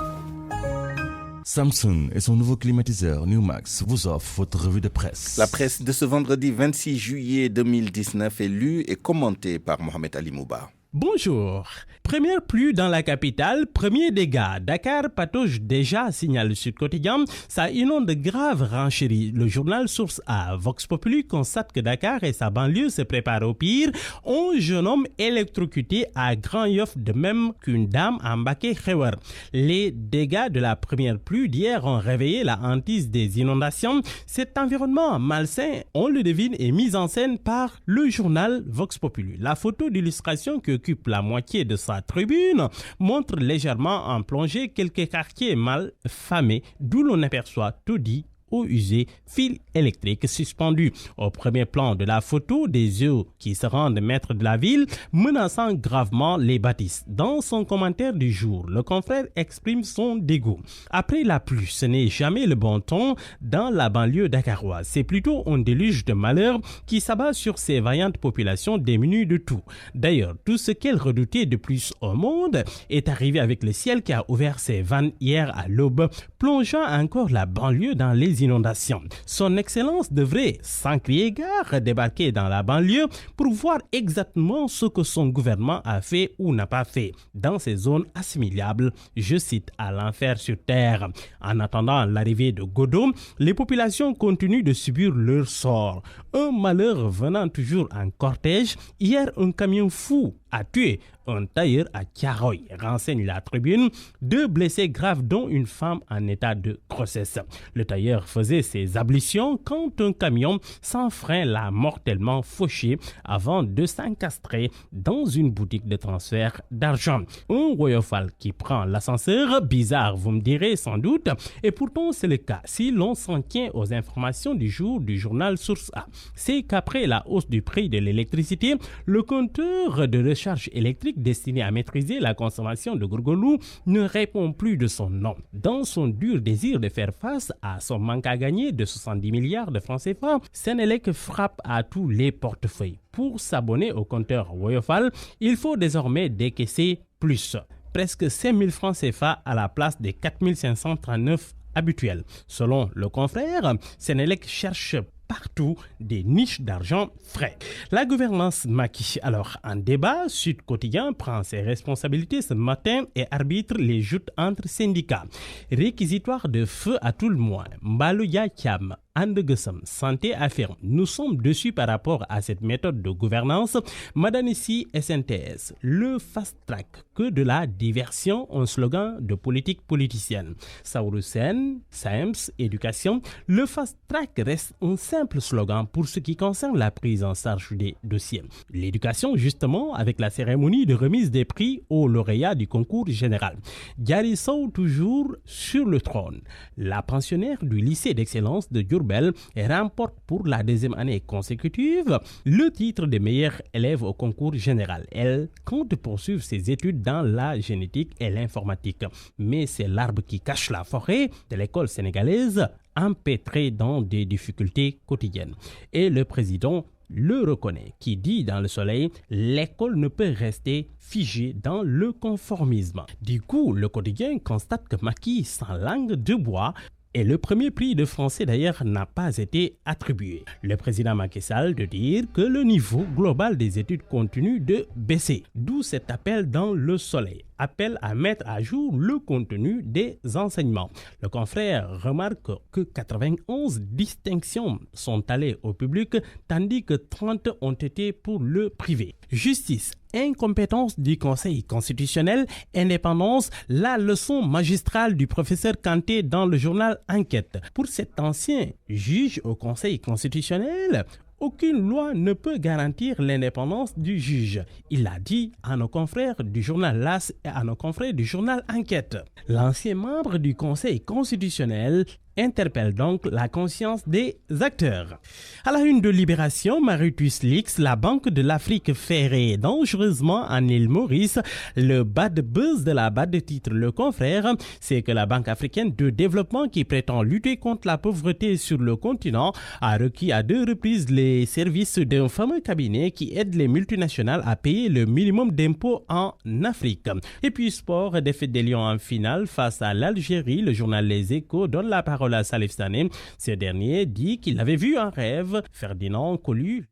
Samsung et son nouveau climatiseur New Max vous offrent votre revue de presse. La presse de ce vendredi 26 juillet 2019 est lue et commentée par Mohamed Ali Mouba. Bonjour. Première pluie dans la capitale, premier dégât. Dakar patauge déjà, signale le Sud Quotidien. Ça inonde grave renchérie. Le journal Source A. Vox Populi constate que Dakar et sa banlieue se préparent au pire. 11 jeunes hommes électrocutés à Grand Yoff, de même qu'une dame à Mbacké-Xewar. Les dégâts de la première pluie d'hier ont réveillé la hantise des inondations. Cet environnement malsain, on le devine, est mis en scène par le journal Vox Populi. La photo d'illustration que occupe la moitié de sa tribune montre légèrement en plongée quelques quartiers mal famés d'où l'on aperçoit taudis, eau usée, fils électriques suspendus. Au premier plan de la photo, des eaux qui se rendent maîtres de la ville, menaçant gravement les bâtisses. Dans son commentaire du jour, le confrère exprime son dégoût. Après la pluie, ce n'est jamais le bon ton dans la banlieue dakaroise. C'est plutôt un déluge de malheur qui s'abat sur ces vaillantes populations démunies de tout. D'ailleurs, tout ce qu'elle redoutait de plus au monde est arrivé avec le ciel qui a ouvert ses vannes hier à l'aube, plongeant encore la banlieue dans les inondations. Son Excellence devrait, sans crier gare, débarquer dans la banlieue pour voir exactement ce que son gouvernement a fait ou n'a pas fait dans ces zones assimilables, je cite, à l'enfer sur terre. En attendant l'arrivée de Godot, les populations continuent de subir leur sort. Un malheur venant toujours en cortège. Hier, un camion fou a tué un tailleur à Thiaroye, renseigne la Tribune. 2 blessés graves, dont une femme en état de grossesse. Le tailleur faisait ses ablutions quand un camion sans frein l'a mortellement fauché avant de s'encastrer dans une boutique de transfert d'argent. Un Woyofal qui prend l'ascenseur, bizarre vous me direz sans doute, et pourtant c'est le cas si l'on s'en tient aux informations du jour du journal Source A. C'est qu'après la hausse du prix de l'électricité, le compteur de recharge électrique destiné à maîtriser la consommation de Gourgoulou ne répond plus de son nom. Dans son dur désir de faire face à son manque à gagner de 70 milliards de francs CFA, Senelec frappe à tous les portefeuilles. Pour s'abonner au compteur Woyofal, il faut désormais décaisser plus. Presque 5 000 francs CFA à la place des 4 539 habituels. Selon le confrère, Senelec cherche partout des niches d'argent frais. La gouvernance Macky. Alors, en débat, Sud Quotidien prend ses responsabilités ce matin et arbitre les joutes entre syndicats. Réquisitoire de feu à tout le moins. Mbalouya Kiam, Andegesam, Santé affirme. Nous sommes dessus par rapport à cette méthode de gouvernance. Madanissi SNTS. Le fast track, que de la diversion, un slogan de politique politicienne. Saouroussen, SAEMS, éducation. Le fast track reste un simple slogan pour ce qui concerne la prise en charge des dossiers. L'éducation, justement, avec la cérémonie de remise des prix aux lauréats du concours général. Diary Sow, toujours sur le trône. La pensionnaire du lycée d'excellence de Diourbel remporte pour la 2e année consécutive le titre de meilleure élève au concours général. Elle compte poursuivre ses études dans la génétique et l'informatique. Mais c'est l'arbre qui cache la forêt de l'école sénégalaise, empêtrée dans des difficultés quotidiennes. Et le président le reconnaît, qui dit dans Le Soleil, l'école ne peut rester figée dans le conformisme. Du coup, le quotidien constate que Macky, sans langue de bois, et le premier prix de français d'ailleurs n'a pas été attribué. Le président Macky Sall de dire que le niveau global des études continue de baisser. D'où cet appel dans Le Soleil. Appel à mettre à jour le contenu des enseignements. Le confrère remarque que 91 distinctions sont allées au public, tandis que 30 ont été pour le privé. Justice, incompétence du Conseil constitutionnel, indépendance, la leçon magistrale du professeur Kanté dans le journal Enquête. Pour cet ancien juge au Conseil constitutionnel, aucune loi ne peut garantir l'indépendance du juge. Il l'a dit à nos confrères du journal LAS et à nos confrères du journal Enquête. L'ancien membre du Conseil constitutionnel interpelle donc la conscience des acteurs. À la une de Libération, Mauritius Leaks, la Banque de l'Afrique ferrée dangereusement en île Maurice. Le bad buzz de la BAD, titre le confrère, c'est que la Banque africaine de développement, qui prétend lutter contre la pauvreté sur le continent, a requis à 2 reprises les services d'un fameux cabinet qui aide les multinationales à payer le minimum d'impôts en Afrique. Et puis sport, défaite des Lions en finale face à l'Algérie. Le journal Les Échos donne la parole à Salif Sané. Ce dernier dit qu'il avait vu un rêve. Ferdinand Collu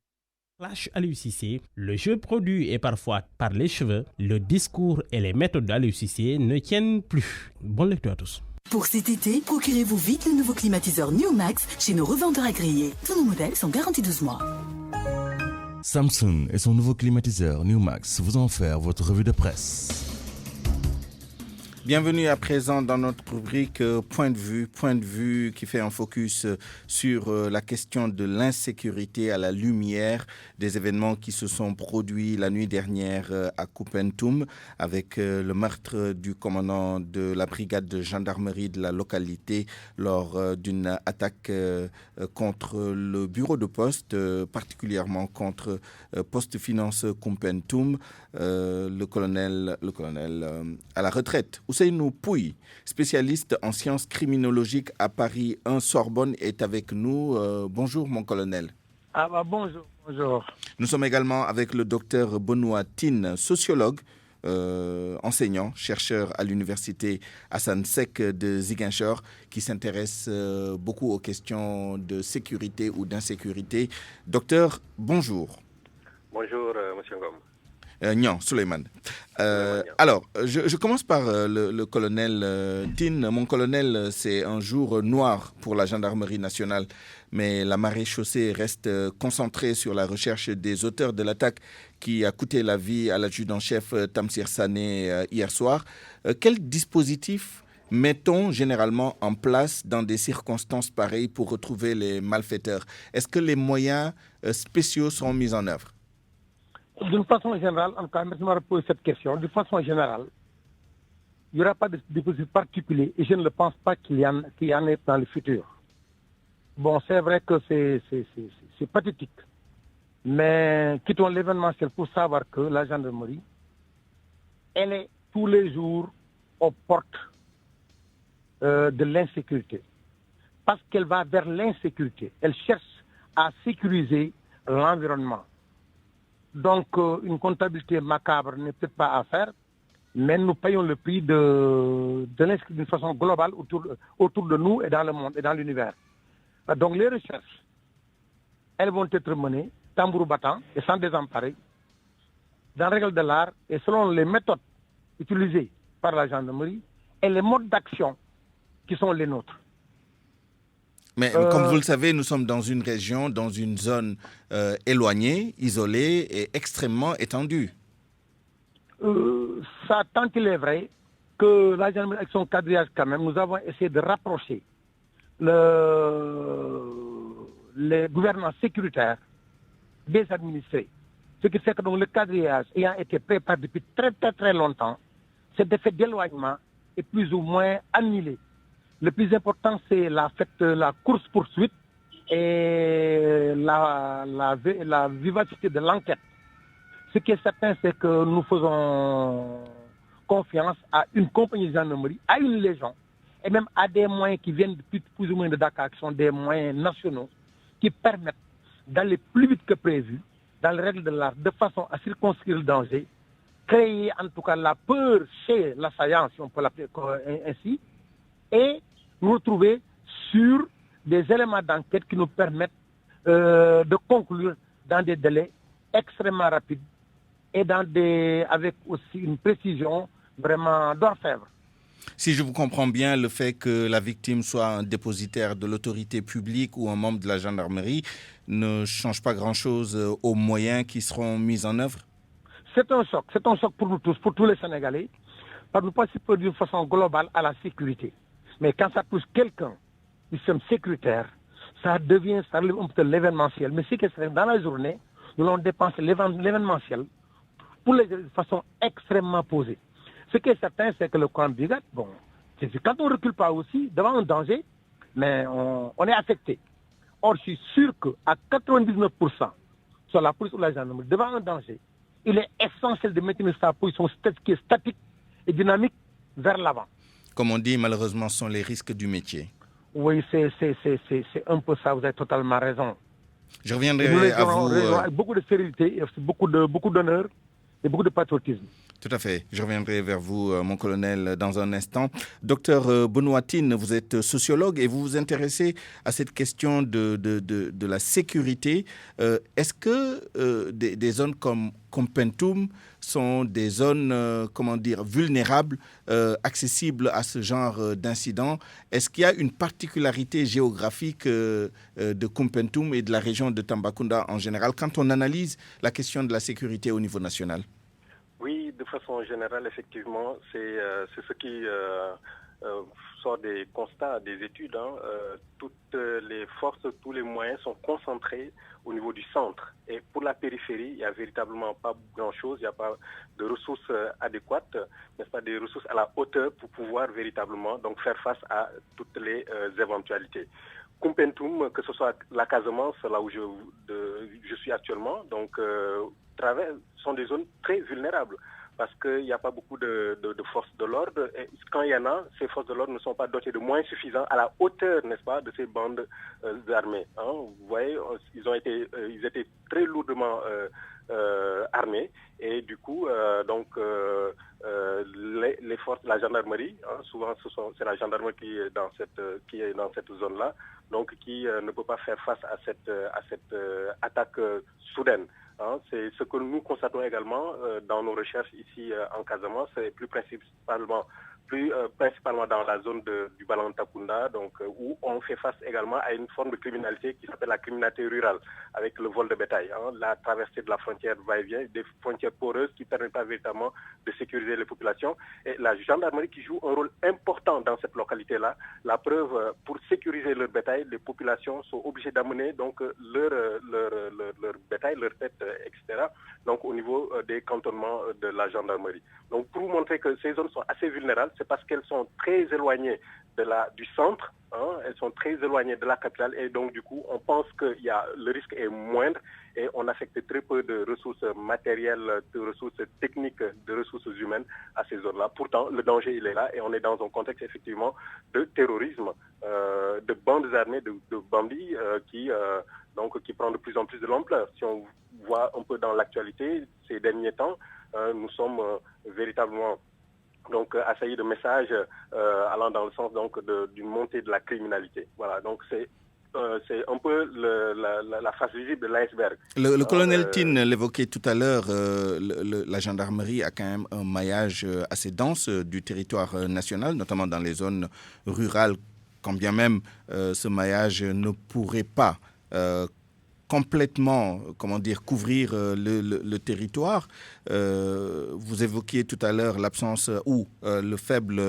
Clash Aliou Cissé, le jeu produit est parfois par les cheveux, le discours et les méthodes d'Aliou Cissé ne tiennent plus. Bonne lecture à tous. Pour cet été, procurez-vous vite le nouveau climatiseur NewMax chez nos revendeurs agréés. Tous nos modèles sont garantis 12 mois. Samsung et son nouveau climatiseur NewMax vous ont offert votre revue de presse. Bienvenue à présent dans notre rubrique Point de vue qui fait un focus sur la question de l'insécurité à la lumière des événements qui se sont produits la nuit dernière à Koupentoum avec le meurtre du commandant de la brigade de gendarmerie de la localité lors d'une attaque contre le bureau de poste, particulièrement contre Poste Finance Koupentoum, le colonel à la retraite. Ousseynou Pouy, spécialiste en sciences criminologiques à Paris 1 Sorbonne, est avec nous. Bonjour mon colonel. Bonjour. Nous sommes également avec le docteur Benoît Tine, sociologue, enseignant, chercheur à l'université Hassan Sek de Ziguinchor, qui s'intéresse beaucoup aux questions de sécurité ou d'insécurité. Docteur, bonjour. Bonjour, monsieur Ngom. Nyan, Suleiman. Alors, je commence par le colonel Tine. Mon colonel, c'est un jour noir pour la gendarmerie nationale, mais la maréchaussée reste concentrée sur la recherche des auteurs de l'attaque qui a coûté la vie à l'adjudant-chef Tamsir Sané hier soir. Quel dispositif mettons généralement en place dans des circonstances pareilles pour retrouver les malfaiteurs? Est-ce que les moyens spéciaux seront mis en œuvre? D'une façon générale, en tout cas, merci de me poser cette question. D'une façon générale, il n'y aura pas de dispositif particulier et je ne le pense pas qu'il y en ait dans le futur. Bon, c'est vrai que c'est pathétique, mais quittons l'événementiel pour savoir que la gendarmerie, elle est tous les jours aux portes de l'insécurité. Parce qu'elle va vers l'insécurité. Elle cherche à sécuriser l'environnement. Donc, une comptabilité macabre n'est peut-être pas à faire, mais nous payons le prix de l'insécurité d'une façon globale autour de nous et dans le monde et dans l'univers. Donc, les recherches, elles vont être menées, tambour battant et sans désemparer, dans les règles de l'art et selon les méthodes utilisées par la gendarmerie et les modes d'action qui sont les nôtres. Mais comme vous le savez, nous sommes dans une région, dans une zone éloignée, isolée et extrêmement étendue. Ça, tant qu'il est vrai que la gendarmerie, avec son quadrillage quand même, nous avons essayé de rapprocher les gouvernements sécuritaires des administrés. Ce qui fait que donc, le quadrillage ayant été préparé depuis très très très longtemps, cet effet d'éloignement est plus ou moins annulé. Le plus important, c'est la course-poursuite et la vivacité de l'enquête. Ce qui est certain, c'est que nous faisons confiance à une compagnie de gendarmerie, à une légion, et même à des moyens qui viennent plus ou moins de Dakar, qui sont des moyens nationaux, qui permettent d'aller plus vite que prévu, dans les règles de l'art, de façon à circonscrire le danger, créer en tout cas la peur chez l'assaillant, si on peut l'appeler ainsi, et nous retrouver sur des éléments d'enquête qui nous permettent de conclure dans des délais extrêmement rapides et avec aussi une précision vraiment d'orfèvre. Si je vous comprends bien, le fait que la victime soit un dépositaire de l'autorité publique ou un membre de la gendarmerie ne change pas grand-chose aux moyens qui seront mis en œuvre? C'est un choc pour nous tous, pour tous les Sénégalais, parce que nous participons d'une façon globale à la sécurité. Mais quand ça touche quelqu'un du système sécuritaire, ça relève un peu de l'événementiel. Mais c'est que dans la journée, nous allons dépenser l'événementiel pour les de façon extrêmement posée. Ce qui est certain, c'est que le camp de brigade, quand on ne recule pas aussi devant un danger, mais on est affecté. Or, je suis sûr qu'à 99%, sur la police ou la gendarmerie, devant un danger, il est essentiel de maintenir sa position qui est statique et dynamique vers l'avant. Comme on dit, malheureusement, ce sont les risques du métier. Oui, c'est un peu ça, vous avez totalement raison. Je reviendrai à vous... Avec beaucoup de sérénité et beaucoup d'honneur et beaucoup de patriotisme. Tout à fait. Je reviendrai vers vous, mon colonel, dans un instant. Docteur Benoîtine, vous êtes sociologue et vous vous intéressez à cette question de la sécurité. Est-ce que des zones comme Kompentum sont des zones, vulnérables, accessibles à ce genre d'incidents? Est-ce qu'il y a une particularité géographique de Kompentum et de la région de Tambacounda en général quand on analyse la question de la sécurité au niveau national? Oui, de façon générale, effectivement, c'est ce qui sort des constats, des études. Toutes les forces, tous les moyens sont concentrés au niveau du centre. Et pour la périphérie, il n'y a véritablement pas grand-chose. Il n'y a pas de ressources adéquates, n'est-ce pas, des ressources à la hauteur pour pouvoir véritablement donc faire face à toutes les éventualités. Kompentum, que ce soit la Casamance, là où je suis actuellement, donc sont des zones très vulnérables parce qu'il n'y a pas beaucoup de forces de l'ordre. Et quand il y en a, ces forces de l'ordre ne sont pas dotées de moyens suffisants à la hauteur, n'est-ce pas, de ces bandes armées. Vous voyez, ils étaient très lourdement armés et du coup, les forces, la gendarmerie, souvent c'est la gendarmerie qui est dans cette zone-là, donc qui ne peut pas faire face à cette attaque soudaine. C'est ce que nous constatons également dans nos recherches ici en Casamance, et plus principalement dans la zone du Balantakunda, donc où on fait face également à une forme de criminalité qui s'appelle la criminalité rurale, avec le vol de bétail, la traversée de la frontière va-et-vient, des frontières poreuses qui ne permettent pas véritablement de sécuriser les populations. Et la gendarmerie qui joue un rôle important dans cette localité-là. La preuve, pour sécuriser leur bétail, les populations sont obligées d'amener donc leur bétail, leur tête, etc. Donc au niveau des cantonnements de la gendarmerie. Donc pour vous montrer que ces zones sont assez vulnérables, c'est parce qu'elles sont très éloignées du centre, elles sont très éloignées de la capitale et donc du coup on pense que le risque est moindre et on affecte très peu de ressources matérielles, de ressources techniques, de ressources humaines à ces zones-là. Pourtant le danger il est là et on est dans un contexte effectivement de terrorisme, de bandes armées, de bandits qui prend de plus en plus de l'ampleur. Si on voit un peu dans l'actualité ces derniers temps, nous sommes véritablement donc assaillis de messages allant dans le sens donc d'une montée de la criminalité. Voilà, donc c'est un peu la face visible de l'iceberg. Le colonel Tin l'évoquait tout à l'heure, la gendarmerie a quand même un maillage assez dense du territoire national, notamment dans les zones rurales, quand bien même ce maillage ne pourrait pas complètement, couvrir le territoire. Vous évoquiez tout à l'heure l'absence ou le faible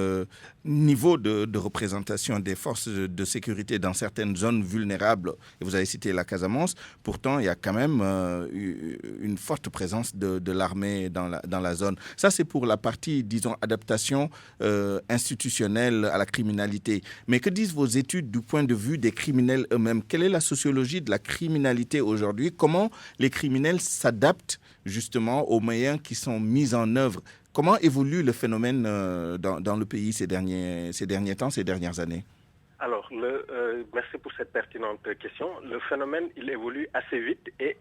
niveau de représentation des forces de sécurité dans certaines zones vulnérables. Et vous avez cité la Casamance. Pourtant, il y a quand même une forte présence de l'armée dans la zone. Ça, c'est pour la partie, disons, adaptation institutionnelle à la criminalité. Mais que disent vos études du point de vue des criminels eux-mêmes? Quelle est la sociologie de la criminalité aujourd'hui? Comment les criminels s'adaptent justement aux moyens qui sont mis en œuvre? Comment évolue le phénomène dans le pays ces derniers temps, ces dernières années? Alors, merci pour cette pertinente question. Le phénomène, il évolue assez vite et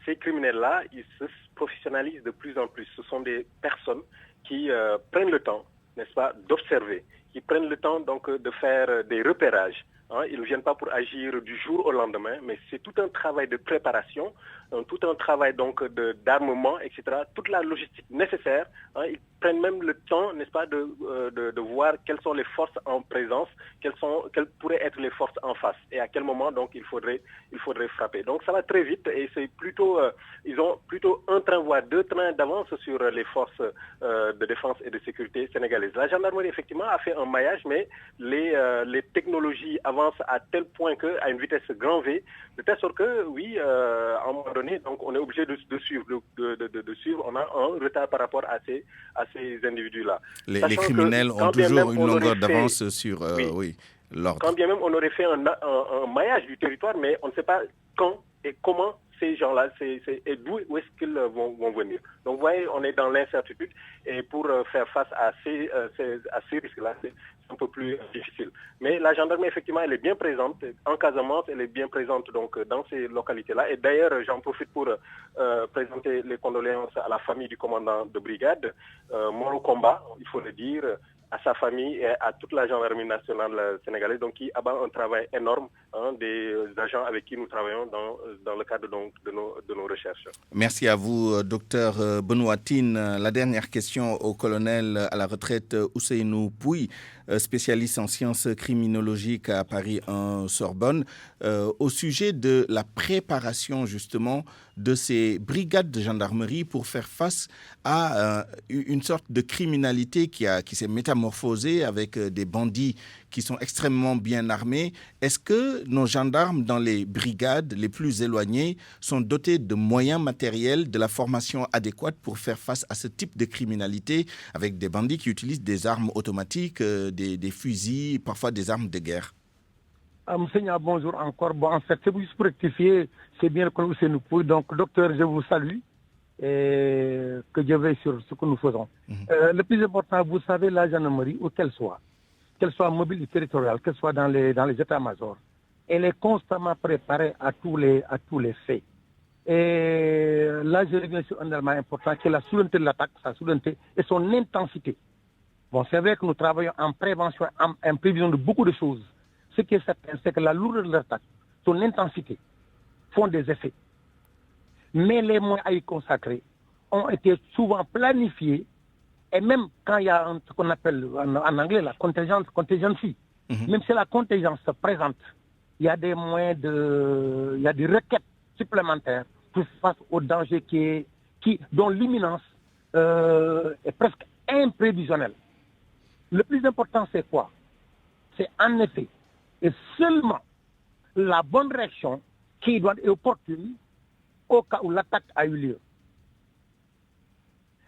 ces criminels-là, ils se professionnalisent de plus en plus. Ce sont des personnes qui prennent le temps, n'est-ce pas, d'observer, qui prennent le temps donc de faire des repérages. Ils ne viennent pas pour agir du jour au lendemain, mais c'est tout un travail de préparation, tout un travail donc d'armement, etc. Toute la logistique nécessaire. Ils prennent même le temps, n'est-ce pas, de voir quelles sont les forces en présence, quelles pourraient être les forces en face, et à quel moment donc il faudrait frapper. Donc ça va très vite et c'est plutôt, ils ont plutôt un train voire deux trains d'avance sur les forces de défense et de sécurité sénégalaises. La gendarmerie effectivement a fait un maillage, mais les technologies avancent à tel point qu'à une vitesse grand V, de telle sorte que oui, à un moment donné, donc on est obligé de suivre, de suivre. On a un retard par rapport à ces individus-là. Les criminels ont toujours une longueur d'avance sur l'ordre. Quand bien même on aurait fait un maillage du territoire, mais on ne sait pas quand et comment ces gens-là, et d'où est-ce qu'ils vont venir. Donc vous voyez, on est dans l'incertitude et pour faire face à ces risques-là, c'est un peu plus difficile. Mais la gendarmerie, effectivement, elle est bien présente. En Casamance, elle est bien présente donc, dans ces localités-là. Et d'ailleurs, j'en profite pour présenter les condoléances à la famille du commandant de brigade, mort au combat, il faut le dire, à sa famille et à toute la gendarmerie nationale sénégalaise, donc qui abat un travail énorme des agents avec qui nous travaillons dans le cadre donc, de nos recherches. Merci à vous, docteur Benoît Tine. La dernière question au colonel à la retraite Ousseynou Pouy, spécialiste en sciences criminologiques à Paris 1 Sorbonne, au sujet de la préparation justement de ces brigades de gendarmerie pour faire face à une sorte de criminalité qui s'est métamorphosée avec des bandits qui sont extrêmement bien armés. Est-ce que nos gendarmes dans les brigades les plus éloignées sont dotés de moyens matériels, de la formation adéquate pour faire face à ce type de criminalité avec des bandits qui utilisent des armes automatiques, des fusils, parfois des armes de guerre? Monseigneur, bonjour encore. Bon, en fait, c'est juste pour rectifier, c'est bien que nous sommes nous. Donc, docteur, je vous salue et que Dieu veille sur ce que nous faisons. Le plus important, vous savez, la gendarmerie, où qu'elle soit mobile et territoriale, qu'elle soit dans les états-majors, elle est constamment préparée à tous les faits. Et là, je reviens sur un élément important, qui est la souveraineté de l'attaque, sa souveraineté et son intensité. Bon, c'est vrai que nous travaillons en prévention, en prévision de beaucoup de choses. Ce qui est certain, c'est que la lourdeur de l'attaque, son intensité, font des effets. Mais les moyens à y consacrer ont été souvent planifiés, et même quand il y a ce qu'on appelle en anglais la contingency, même si la contingence se présente, il y a des moyens il y a des requêtes supplémentaires pour face au danger dont l'imminence est presque imprévisionnelle. Le plus important, c'est quoi? C'est en effet et seulement la bonne réaction qui doit être opportune au cas où l'attaque a eu lieu.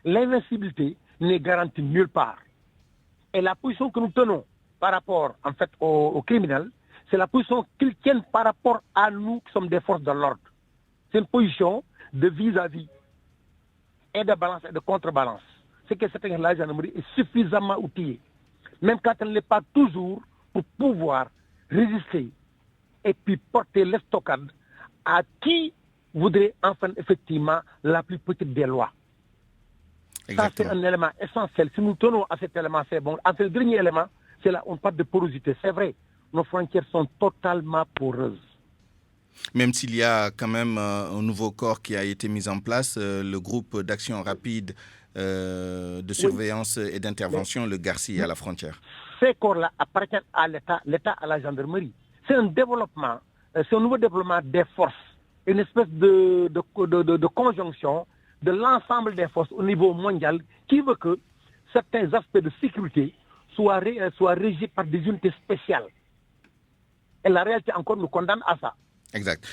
L'invincibilité n'est garantie nulle part. Et la position que nous tenons par rapport en fait aux criminels, c'est la position qu'ils tiennent par rapport à nous qui sommes des forces de l'ordre. C'est une position de vis-à-vis et de balance et de contrebalance. C'est que cette la gendarmerie est suffisamment outillée, même quand elle ne l'est pas toujours, pour pouvoir résister et puis porter l'estocade à qui voudrait enfin effectivement la plus petite des lois. Exactement. Ça, c'est un élément essentiel. Si nous tenons à cet élément, c'est bon. Enfin, le dernier élément, c'est là on parle de porosité. C'est vrai, nos frontières sont totalement poreuses. Même s'il y a quand même un nouveau corps qui a été mis en place, le groupe d'action rapide de surveillance et d'intervention, le GARCI à la frontière. Ces corps-là appartiennent à l'État à la gendarmerie. C'est un développement, c'est un nouveau développement des forces, une espèce de conjonction de l'ensemble des forces au niveau mondial qui veut que certains aspects de sécurité soient régis par des unités spéciales. Et la réalité encore nous condamne à ça. Exact.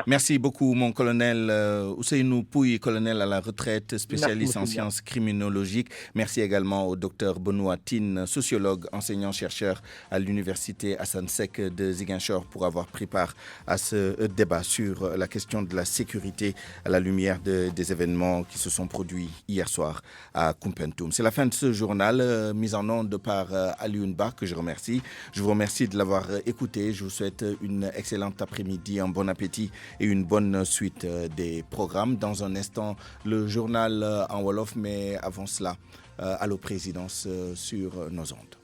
Merci beaucoup, mon colonel Ousseynou Pouy, colonel à la retraite, spécialiste en sciences criminologiques. Merci également au docteur Benoît Tine, sociologue, enseignant-chercheur à l'université Hassan Sek de Ziguinchor, pour avoir pris part à ce débat sur la question de la sécurité à la lumière des événements qui se sont produits hier soir à Koumpentoum. C'est la fin de ce journal, mis en onde par Alioune Ba, que je remercie. Je vous remercie de l'avoir écouté. Je vous souhaite une excellent après-midi, un bon appétit et une bonne suite des programmes. Dans un instant, le journal en Wolof, mais avant cela, Allô Présidence sur nos ondes.